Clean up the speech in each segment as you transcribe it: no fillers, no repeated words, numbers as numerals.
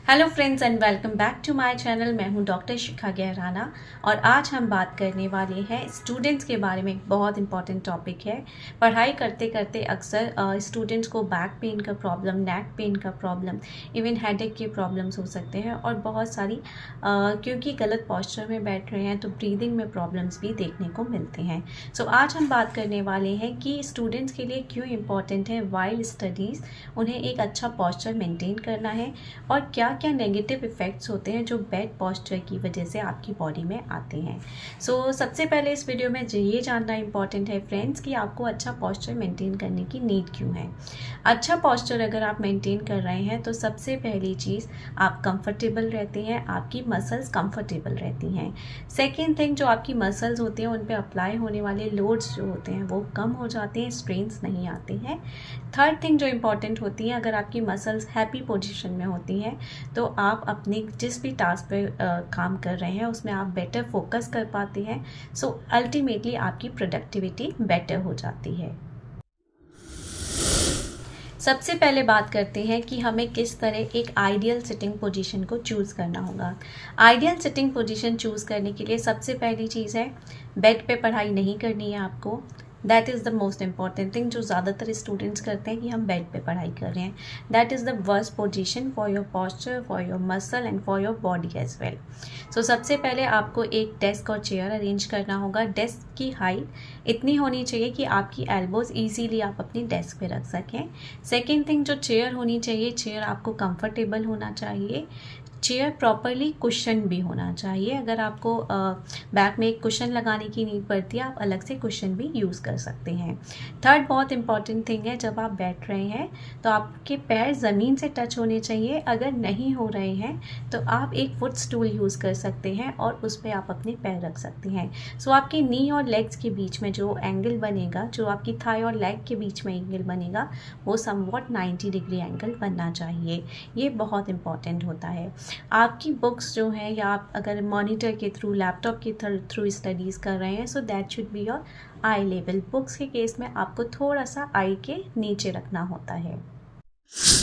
Hello friends and welcome back to my channel. मैं हूं doctor शिखा गहराना और आज हम बात करने वाले हैं स्टूडेंट्स के बारे में। एक बहुत इंपॉर्टेंट टॉपिक है। पढ़ाई करते करते अक्सर स्टूडेंट्स को बैक पेन का प्रॉब्लम, नेक पेन का प्रॉब्लम, इवन हेडेक के प्रॉब्लम्स हो सकते हैं और बहुत सारी क्योंकि गलत पॉस्चर में बैठ रहे हैं तो ब्रीदिंग में प्रॉब्लम्स भी देखने को मिलते हैं। सो आज हम बात करने वाले हैं कि स्टूडेंट्स के लिए क्यों इम्पॉर्टेंट है वाइल स्टडीज़ उन्हें एक अच्छा पॉस्चर मेंटेन करना है और क्या क्या नेगेटिव इफ़ेक्ट्स होते हैं जो बैड पॉस्चर की वजह से आपकी बॉडी में आते हैं। सो सबसे पहले इस वीडियो में ये जानना इंपॉर्टेंट है फ्रेंड्स कि आपको अच्छा पॉस्चर मेंटेन करने की नीड क्यों है। अच्छा पॉस्चर अगर आप मेंटेन कर रहे हैं तो सबसे पहली चीज़ आप कंफर्टेबल रहते हैं, आपकी मसल्स कंफर्टेबल रहती हैं। सेकेंड थिंग, जो आपकी मसल्स होती हैं उन पर अप्लाई होने वाले लोड्स जो होते हैं वो कम हो जाते हैं, स्ट्रेन्स नहीं आते हैं। थर्ड थिंग जो इम्पॉर्टेंट होती है, अगर आपकी मसल्स हैप्पी पोजीशन में होती हैं तो आप अपने जिस भी टास्क पर काम कर रहे हैं उसमें आप बेटर फोकस कर पाते हैं। सो अल्टीमेटली आपकी प्रोडक्टिविटी बेटर हो जाती है। सबसे पहले बात करते हैं कि हमें किस तरह एक आइडियल सिटिंग पोजीशन को चूज़ करना होगा। आइडियल सिटिंग पोजीशन चूज़ करने के लिए सबसे पहली चीज़ है बेड पे पढ़ाई नहीं करनी है आपको। That is the most important thing जो ज़्यादातर स्टूडेंट्स करते हैं कि हम बेड पे पढ़ाई कर रहे हैं। That is the worst position for your posture, for your muscle and for your body as well. So सबसे पहले आपको एक डेस्क और चेयर अरेंज करना होगा। डेस्क की हाइट इतनी होनी चाहिए कि आपकी एल्बोज ईजीली आप अपनी डेस्क पे रख सकें। सेकेंड थिंग, जो चेयर होनी चाहिए, चेयर आपको कंफर्टेबल होना चाहिए। चेयर प्रॉपरली कुशन भी होना चाहिए। अगर आपको बैक में एक कुशन लगाने की नीड पड़ती है आप अलग से कुशन भी यूज़ कर सकते हैं। थर्ड बहुत इंपॉर्टेंट थिंग है, जब आप बैठ रहे हैं तो आपके पैर ज़मीन से टच होने चाहिए। अगर नहीं हो रहे हैं तो आप एक फुट स्टूल यूज़ कर सकते हैं और उस पर आप अपने पैर रख सकते हैं। सो आपके नी और लेग्स के बीच में जो एंगल बनेगा, जो आपकी थाई और लेग के बीच में एंगल बनेगा वो समवॉट 90 डिग्री एंगल बनना चाहिए। ये बहुत इंपॉर्टेंट होता है। आपकी बुक्स जो हैं या आप अगर मॉनिटर के थ्रू, लैपटॉप के थ्रू स्टडीज़ कर रहे हैं so that should be your I level. Books के केस में आपको थोड़ा सा आई के नीचे रखना होता है।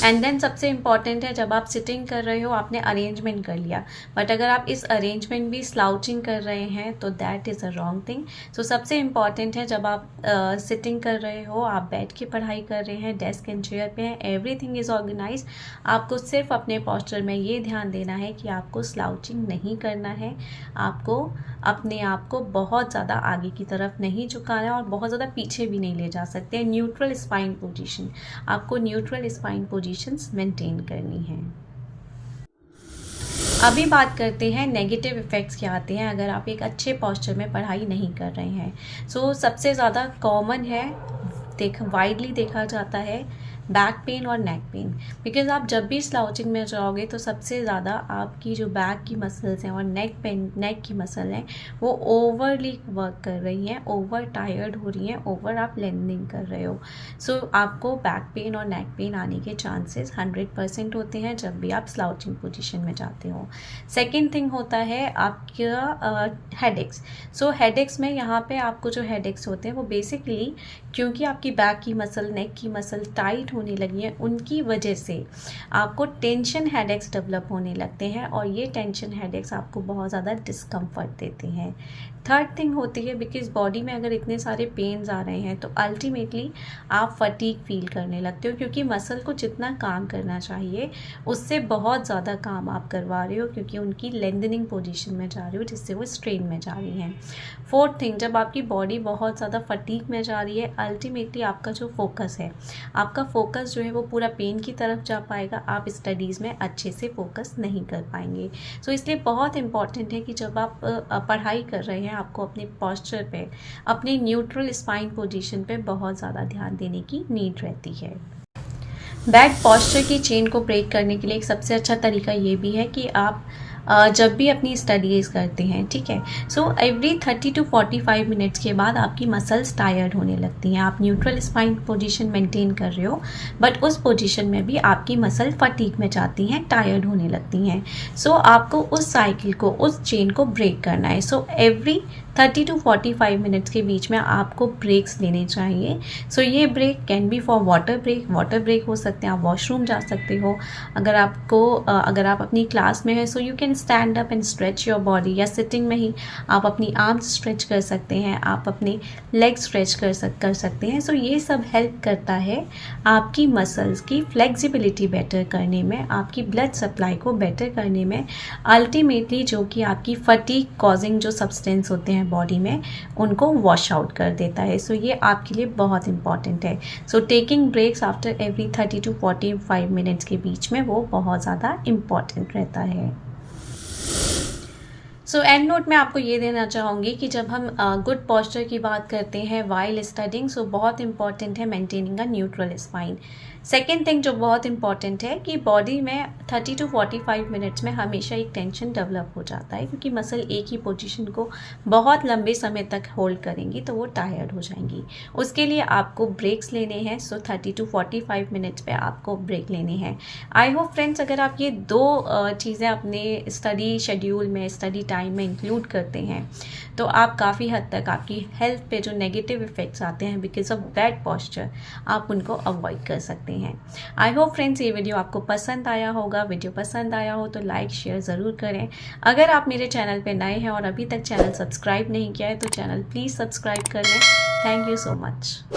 एंड देन सबसे इम्पॉर्टेंट है, जब आप सिटिंग कर रहे हो आपने अरेंजमेंट कर लिया, बट अगर आप इस अरेंजमेंट भी स्लाउचिंग कर रहे हैं तो that is a wrong thing. So सबसे इम्पॉर्टेंट है, जब आप सिटिंग कर रहे हो, आप बैठ के पढ़ाई कर रहे हैं, डेस्क एंड चेयर पे हैं, एवरीथिंग इज़ ऑर्गेनाइज। आपको सिर्फ अपने पॉस्चर में ये ध्यान देना है कि आपको स्लाउचिंग नहीं करना है, आपको अपने आप को बहुत ज़्यादा आगे की तरफ नहीं झुकाना है और बहुत ज़्यादा पीछे भी नहीं ले जा सकते। न्यूट्रल स्पाइन पोजीशन, आपको न्यूट्रल स्पाइन पोजीशंस मेंटेन करनी है। अभी बात करते हैं नेगेटिव इफ़ेक्ट्स क्या आते हैं अगर आप एक अच्छे पॉस्चर में पढ़ाई नहीं कर रहे हैं। सो सबसे ज़्यादा कॉमन है, वाइडली देखा जाता है बैक पेन और नेक पेन। बिकॉज आप जब भी स्लाउचिंग में जाओगे तो सबसे ज़्यादा आपकी जो बैक की मसल्स हैं और नेक की मसल हैं वो ओवरली वर्क कर रही हैं, ओवर टायर्ड हो रही हैं, ओवर आप लेंथनिंग कर रहे हो। सो आपको बैक पेन और नेक पेन आने के चांसेस 100% होते हैं जब भी आप स्लाउचिंग पोजीशन में जाते हो। सेकेंड थिंग होता है आपका हेडेक्स। सो हेडेक्स में यहाँ पे आपको जो हेडेक्स होते हैं वो बेसिकली क्योंकि आपकी बैक की मसल, नेक की मसल टाइट होने लगी है उनकी वजह से आपको टेंशन हेडेक्स डेवलप होने लगते हैं और ये टेंशन हेडेक्स आपको बहुत ज़्यादा डिस्कम्फर्ट देते हैं। थर्ड थिंग होती है, बिकॉज बॉडी में अगर इतने सारे पेन्स आ रहे हैं तो अल्टीमेटली आप फटीग फील करने लगते हो क्योंकि मसल को जितना काम करना चाहिए उससे बहुत ज़्यादा काम आप करवा रहे हो क्योंकि उनकी लेंथनिंग पोजीशन में जा रहे हो जिससे वो स्ट्रेन में जा रही हैं। फोर्थ थिंग, जब आपकी बॉडी बहुत ज़्यादा फटीग में जा रही है अल्टीमेटली आपका जो फोकस है, आपका फोकस जो है वो पूरा पेन की तरफ जा पाएगा, आप स्टडीज़ में अच्छे से फोकस नहीं कर पाएंगे। सो इसलिए बहुत इंपॉर्टेंट है कि जब आप पढ़ाई कर रहे हैं आपको अपने पॉस्चर पे, अपने न्यूट्रल स्पाइन पोजीशन पे बहुत ज़्यादा ध्यान देने की नीड रहती है। बैड पॉस्चर की चेन को ब्रेक करने के लिए एक सबसे अच्छा तरीका ये भी है कि आप जब भी अपनी स्टडीज़ करते हैं, ठीक है, सो एवरी 30 to 45 मिनट्स के बाद आपकी मसल्स टायर्ड होने लगती हैं। आप न्यूट्रल स्पाइन पोजीशन मेंटेन कर रहे हो बट उस पोजीशन में भी आपकी मसल फटीग में जाती हैं, टायर्ड होने लगती हैं। सो आपको उस साइकिल को, उस चेन को ब्रेक करना है। सो एवरी 30 to 45 मिनट्स के बीच में आपको ब्रेक्स लेने चाहिए। सो ये break can be for water break हो सकते हैं, आप वॉशरूम जा सकते हो। अगर आप अपनी क्लास में है so you can stand up and stretch your body, या सिटिंग में ही आप अपनी आर्म्स स्ट्रेच कर सकते हैं, आप अपने लेग स्ट्रेच कर सकते हैं। सो ये सब हेल्प करता है आपकी मसल्स की फ्लेक्सिबिलिटी बेटर करने में, आपकी ब्लड सप्लाई को बेटर करने में, अल्टीमेटली जो कि आपकी फटीग कॉजिंग जो सब्सटेंस होते हैं बॉडी में उनको वॉश आउट कर देता है। सो ये आपके लिए बहुत इंपॉर्टेंट है। So taking breaks after every 30 to 45 minutes के बीच में वो बहुत ज़्यादा इम्पॉर्टेंट रहता है। सो एंड नोट में आपको ये देना चाहूँगी कि जब हम गुड पॉस्चर की बात करते हैं वाइल स्टडिंग, सो बहुत इंपॉर्टेंट है maintaining a neutral spine. Second thing जो बहुत इंपॉर्टेंट है कि बॉडी में 30 to 45 मिनट्स में हमेशा एक टेंशन डेवलप हो जाता है, क्योंकि मसल एक ही पोजीशन को बहुत लंबे समय तक होल्ड करेंगी तो वो टायर्ड हो जाएंगी। उसके लिए आपको ब्रेक्स लेने हैं। सो 30 to 45 मिनट्स पे आपको ब्रेक लेने हैं। आई होप फ्रेंड्स अगर आप ये दो चीज़ें अपने स्टडी शेड्यूल में, स्टडी टाइम में इंक्लूड करते हैं तो आप काफ़ी हद तक आपकी हेल्थ पे जो नेगेटिव इफ़ेक्ट्स आते हैं बिकॉज ऑफ बैड पॉस्चर आप उनको अवॉइड कर सकते हैं। आई होप फ्रेंड्स ये वीडियो आपको पसंद आया होगा। वीडियो पसंद आया हो तो लाइक शेयर ज़रूर करें। अगर आप मेरे चैनल पे नए हैं और अभी तक चैनल सब्सक्राइब नहीं किया है तो चैनल प्लीज़ सब्सक्राइब कर लें। Thank you so much.